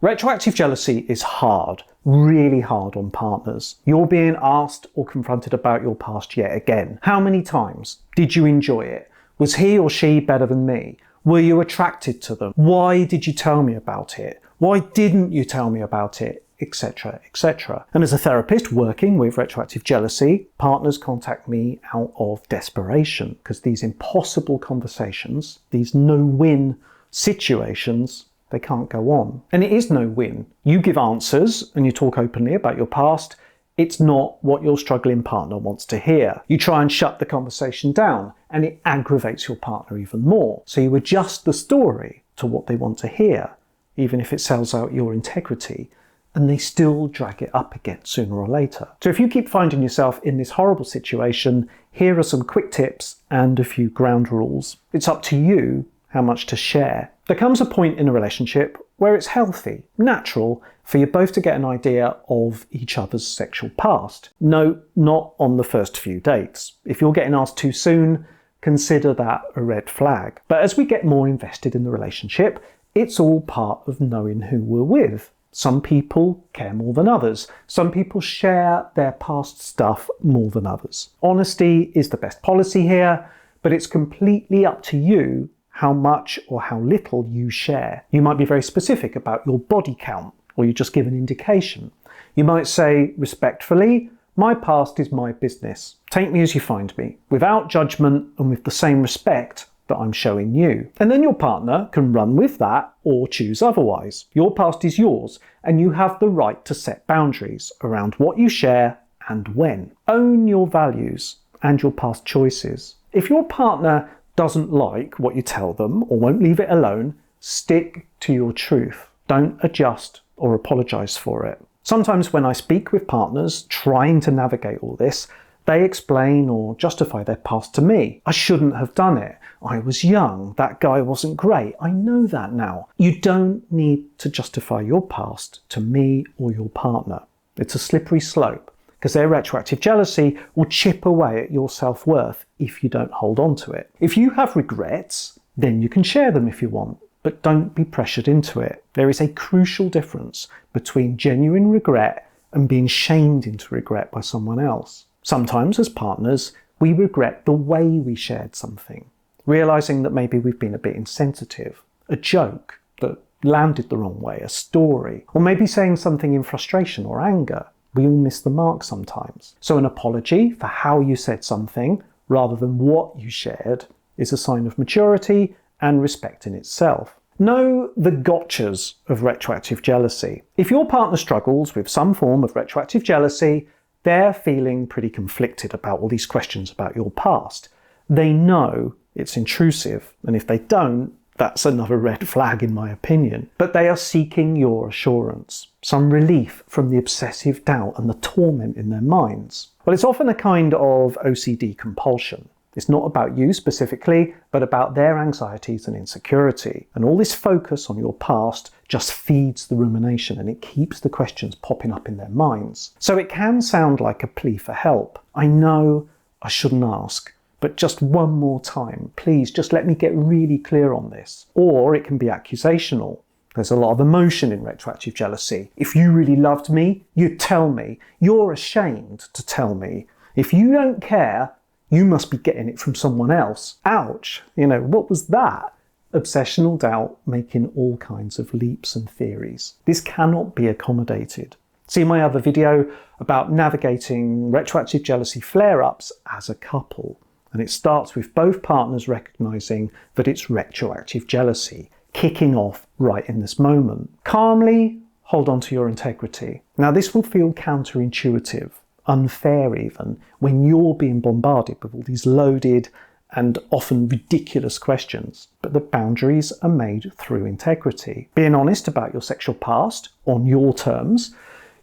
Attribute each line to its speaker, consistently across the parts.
Speaker 1: Retroactive jealousy is hard, really hard on partners. You're being asked or confronted about your past yet again. How many times? Did you enjoy it? Was he or she better than me? Were you attracted to them? Why did you tell me about it? Why didn't you tell me about it? Etc, etc. And as a therapist working with retroactive jealousy, partners contact me out of desperation because these impossible conversations, these no-win situations, they can't go on. And it is no win. You give answers and you talk openly about your past. It's not what your struggling partner wants to hear. You try and shut the conversation down and it aggravates your partner even more. So you adjust the story to what they want to hear, even if it sells out your integrity, and they still drag it up again sooner or later. So if you keep finding yourself in this horrible situation, here are some quick tips and a few ground rules. It's up to you how much to share. There comes a point in a relationship where it's healthy, natural, for you both to get an idea of each other's sexual past. No, not on the first few dates. If you're getting asked too soon, consider that a red flag. But as we get more invested in the relationship, it's all part of knowing who we're with. Some people care more than others. Some people share their past stuff more than others. Honesty is the best policy here, but it's completely up to you how much or how little you share. You might be very specific about your body count, or you just give an indication. You might say, respectfully, my past is my business. Take me as you find me, without judgment and with the same respect that I'm showing you. And then your partner can run with that or choose otherwise. Your past is yours, and you have the right to set boundaries around what you share and when. Own your values and your past choices. If your partner doesn't like what you tell them or won't leave it alone, stick to your truth. Don't adjust or apologise for it. Sometimes when I speak with partners trying to navigate all this, they explain or justify their past to me. I shouldn't have done it. I was young. That guy wasn't great. I know that now. You don't need to justify your past to me or your partner. It's a slippery slope, because their retroactive jealousy will chip away at your self-worth if you don't hold on to it. If you have regrets, then you can share them if you want, but don't be pressured into it. There is a crucial difference between genuine regret and being shamed into regret by someone else. Sometimes, as partners, we regret the way we shared something, realising that maybe we've been a bit insensitive, a joke that landed the wrong way, a story, or maybe saying something in frustration or anger. We all miss the mark sometimes. So an apology for how you said something, rather than what you shared, is a sign of maturity and respect in itself. Know the gotchas of retroactive jealousy. If your partner struggles with some form of retroactive jealousy, they're feeling pretty conflicted about all these questions about your past. They know it's intrusive, and if they don't, that's another red flag in my opinion. But they are seeking your assurance, some relief from the obsessive doubt and the torment in their minds. Well, it's often a kind of OCD compulsion. It's not about you specifically, but about their anxieties and insecurity. And all this focus on your past just feeds the rumination, and it keeps the questions popping up in their minds. So it can sound like a plea for help. I know I shouldn't ask, but just one more time, please just let me get really clear on this. Or it can be accusational. There's a lot of emotion in retroactive jealousy. If you really loved me, you'd tell me. You're ashamed to tell me. If you don't care, you must be getting it from someone else. Ouch. What was that? Obsessional doubt making all kinds of leaps and theories. This cannot be accommodated. See my other video about navigating retroactive jealousy flare-ups as a couple. And it starts with both partners recognising that it's retroactive jealousy, kicking off right in this moment. Calmly hold on to your integrity. Now this will feel counterintuitive, unfair even, when you're being bombarded with all these loaded and often ridiculous questions. But the boundaries are made through integrity. Being honest about your sexual past, on your terms,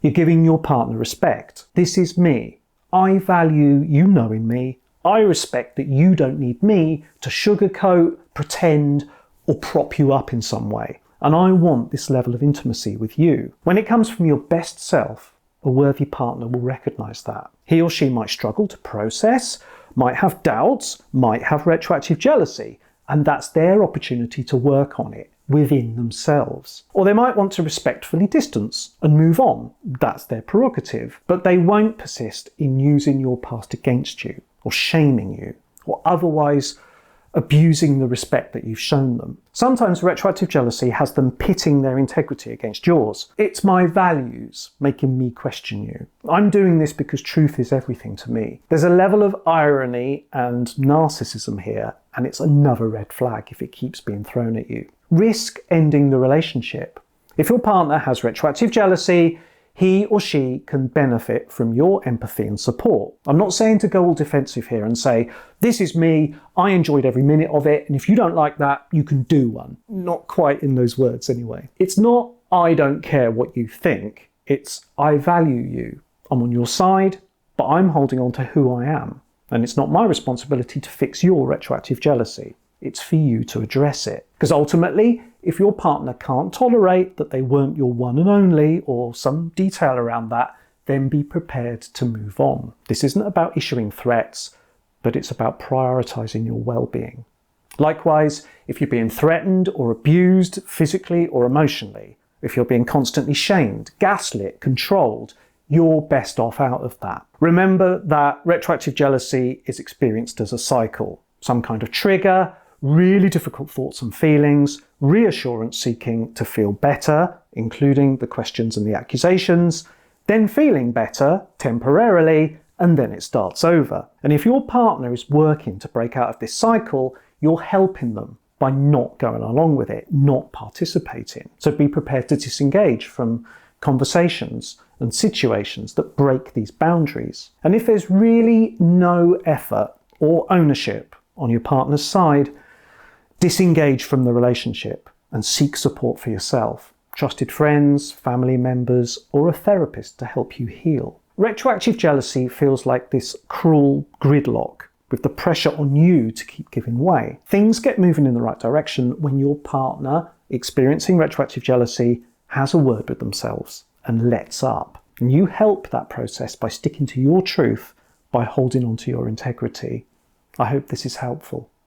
Speaker 1: you're giving your partner respect. This is me. I value you knowing me. I respect that you don't need me to sugarcoat, pretend, or prop you up in some way. And I want this level of intimacy with you. When it comes from your best self, a worthy partner will recognise that. He or she might struggle to process, might have doubts, might have retroactive jealousy, and that's their opportunity to work on it. within themselves. Or they might want to respectfully distance and move on. That's their prerogative. But they won't persist in using your past against you, or shaming you, or otherwise abusing the respect that you've shown them. Sometimes retroactive jealousy has them pitting their integrity against yours. It's my values making me question you. I'm doing this because truth is everything to me. There's a level of irony and narcissism here, and it's another red flag if it keeps being thrown at you. Risk ending the relationship. If your partner has retroactive jealousy, he or she can benefit from your empathy and support. I'm not saying to go all defensive here and say, this is me, I enjoyed every minute of it, and if you don't like that, you can do one. Not quite in those words anyway. It's not, I don't care what you think. It's, I value you. I'm on your side, but I'm holding on to who I am. And it's not my responsibility to fix your retroactive jealousy. It's for you to address it. Because ultimately, if your partner can't tolerate that they weren't your one and only, or some detail around that, then be prepared to move on. This isn't about issuing threats, but it's about prioritising your well-being. Likewise, if you're being threatened or abused physically or emotionally, if you're being constantly shamed, gaslit, controlled, you're best off out of that. Remember that retroactive jealousy is experienced as a cycle. Some kind of trigger, really difficult thoughts and feelings, reassurance seeking to feel better, including the questions and the accusations, then feeling better temporarily, and then it starts over. And if your partner is working to break out of this cycle, you're helping them by not going along with it, not participating. So be prepared to disengage from conversations and situations that break these boundaries. And if there's really no effort or ownership on your partner's side, disengage from the relationship and seek support for yourself. Trusted friends, family members, or a therapist to help you heal. Retroactive jealousy feels like this cruel gridlock with the pressure on you to keep giving way. Things get moving in the right direction when your partner experiencing retroactive jealousy has a word with themselves and lets up. And you help that process by sticking to your truth, by holding on to your integrity. I hope this is helpful.